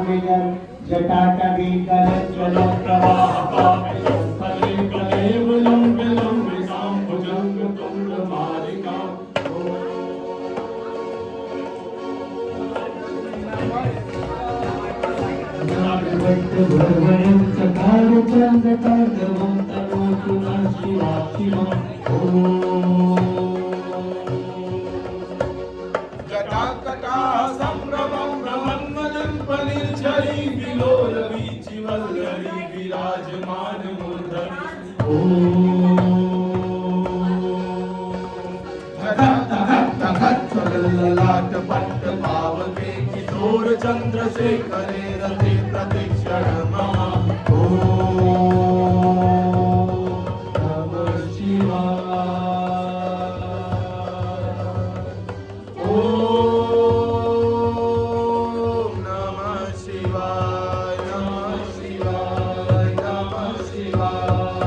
विजर जटाटवी कलज्ज्वल प्रवाहपावितं फले कलेवलं विलम्बितां भुजङ्गतुण्डमालिकां भुर्भुवं चकार चन्द्रताण्डवं तनोतु नः शिवा शिवम् जटाकटा संभ्रमं ब्रह्मन्मजन्पनिर्झरी विलोलवीचिवल्लरी विराजमान मूर्धनि ललाट पट्ट पावके किशोर चंद्रशेखरे रति प्रतिक्षण मम नमः शिवाय नमः शिवाय नमः शिवाय नमः शिवाय।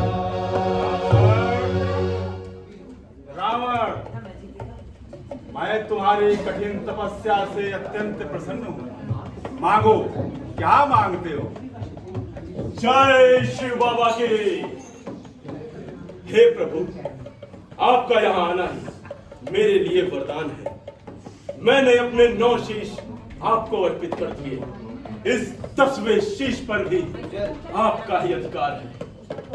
रावण, मैं तुम्हारी कठिन तपस्या से अत्यंत प्रसन्न हूँ। मांगो, क्या मांगते हो? जय शिव बाबा की। हे प्रभु, आपका यहाँ आना ही मेरे लिए वरदान है। मैंने अपने 9 शीश आपको अर्पित कर दिए। इस 10वें शीश पर भी आपका ही अधिकार है।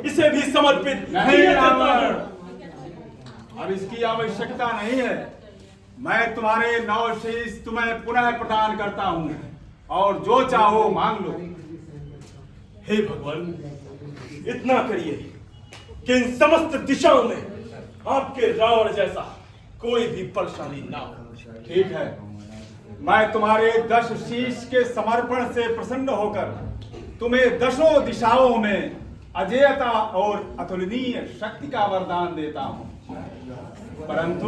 इसे भी समर्पित नहीं किया जाता रावण, है। अब इसकी आवश्यकता नहीं है। मैं तुम्हारे 9 शीश तुम्हें पुनः प्रदान करता हूँ और जो चाहो मांग लो। हे भगवान, इतना करिए कि इन समस्त दिशाओं में आपके रावण जैसा कोई भी बलशाली ना हो। ठीक है, मैं तुम्हारे 10 शीश के समर्पण से प्रसन्न होकर तुम्हें 10 दिशाओं में अजेयता और अतुलनीय शक्ति का वरदान देता हूँ। परंतु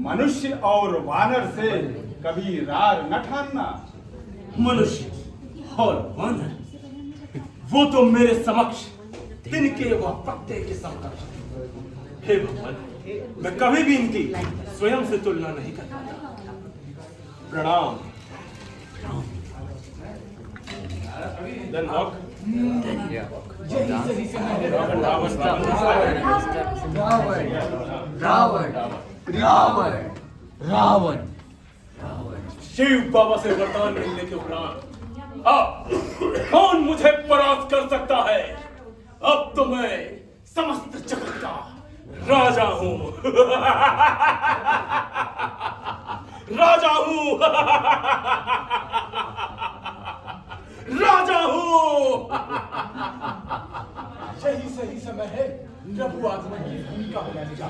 मनुष्य और वानर से कभी रार न ठानना। मनुष्य और वानर, वो तो मेरे समक्ष तिनके व पत्ते के समकक्ष। हे भगवान, मैं कभी भी इनकी स्वयं से तुलना नहीं कर पाता। प्रणाम। Then walk. रावण रावण शिव बाबा से वरदान मिलने के उपरांत अब कौन मुझे परास्त कर सकता है? अब तो मैं समस्त जगत का राजा हूं। राजा हूं। राजा हूं। यही सही समय है प्रभु आगमन की भूमिका बनाने का,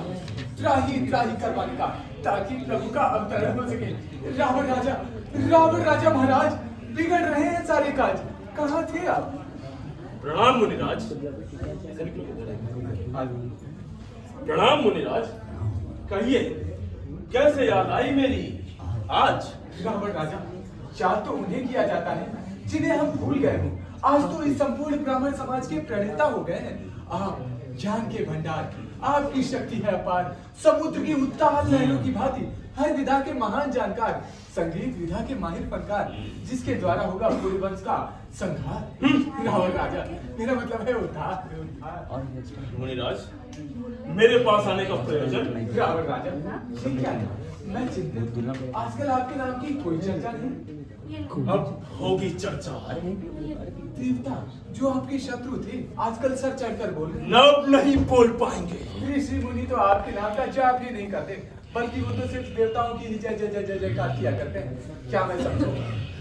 त्राही त्राही करवाने का, ताकि प्रभु का अवतरण हो सके। रावण राजा महाराज, बिगड़ रहे हैं सारे काज। कहाँ थे आप? प्रणाम मुनिराज। प्रणाम मुनिराज। कहिए, कैसे याद आई मेरी आज? रावण राजा, याद तो उन्हें किया जाता है जिन्हें हम भूल गए हों। आज तो इस संपूर्ण ब्राह्मण समाज के प्रणेता हो गए हैं। आप ज्ञान के भंडार, आपकी शक्ति है अपार, समुद्र की उत्ताल लहरों की भांति, हर विधा के महान जानकार, संगीत विधा के माहिर फनकार, जिसके द्वारा होगा पूरे वंश का संहार। रावण राजा, मेरा मतलब है उद्धार। मुनिराज, मेरे पास आने का प्रयोजन? रावण राजा, ये क्या है? मैं चिंतित, आजकल आपके नाम की कोई चर्चा नहीं। अब होगी चर्चा। देवता जो आपके शत्रु थे, आजकल सर चढ़कर बोल रहे हैं। नब नहीं बोल पाएंगे। ऋषि मुनि तो आपके नाम का जाप भी नहीं करते, बल्कि वो तो सिर्फ देवताओं की ही जय जय जय जय जयकार किया करते हैं। क्या मैं समझूं?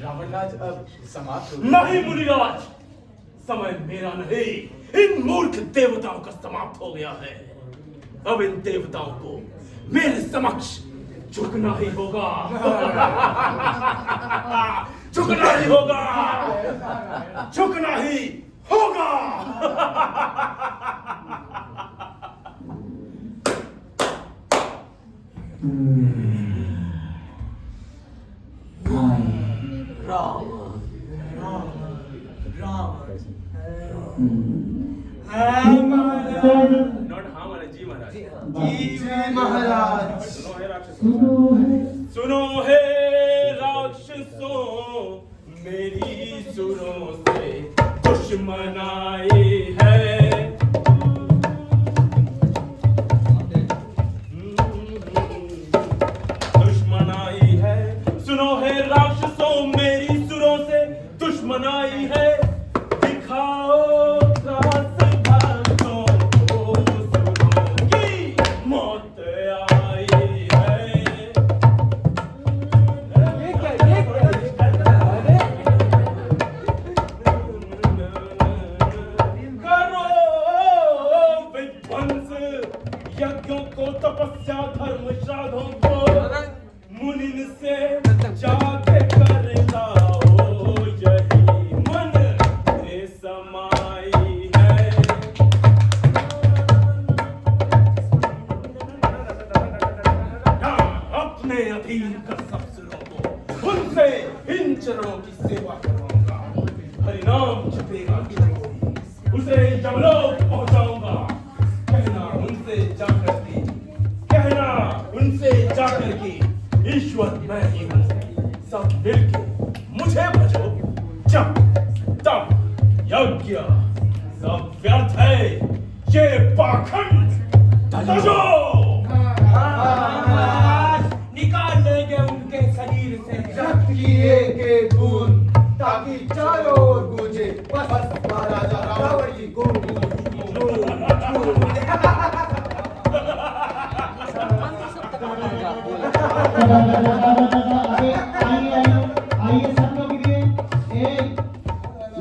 रावणराज अब समाप्त हो गया। नहीं मुनिराज, समय मेरा नहीं, इन मूर्ख देवताओं का समाप्त हो गया है। अब इन देवताओं को मेरे समक्ष झुकना ही होगा। झुकना ही होगा। झुकना ही होगा। नॉट हाँ माना जी महाराज। जी महाराज। सुनो हे राक्षसों, मेरी सुरों से दुश्मनाई है। दुश्मनाई है, सुनो है राक्षसों मेरी सुरों से दुश्मनाई है। दिखाओ त्रास भक्तों को सुरों की मौत आई है। करो विध्वंस यज्ञों को, तपस्या धर्म श्राद्धों को, मुनिन से जाके कर लाओ, यही मन में समाई है। अपने अधीन कर सब सिरों को, उनसे इन चरणों की सेवा करवाऊंगा। हरिनाम जपेगा उसे जमलोक पहुंचाऊंगा। कहना उनसे जाकर के ईश्वर मैं ही हूं। सब मिलके मुझे भजो, जब तब यज्ञ सब व्यर्थ है, ये पाखंड तजो। निकाल लेंगे उनके शरीर से रक्त की एक बूंद, ताकि चारों ओर गूंजे बस महाराजा रावण की गूंज। La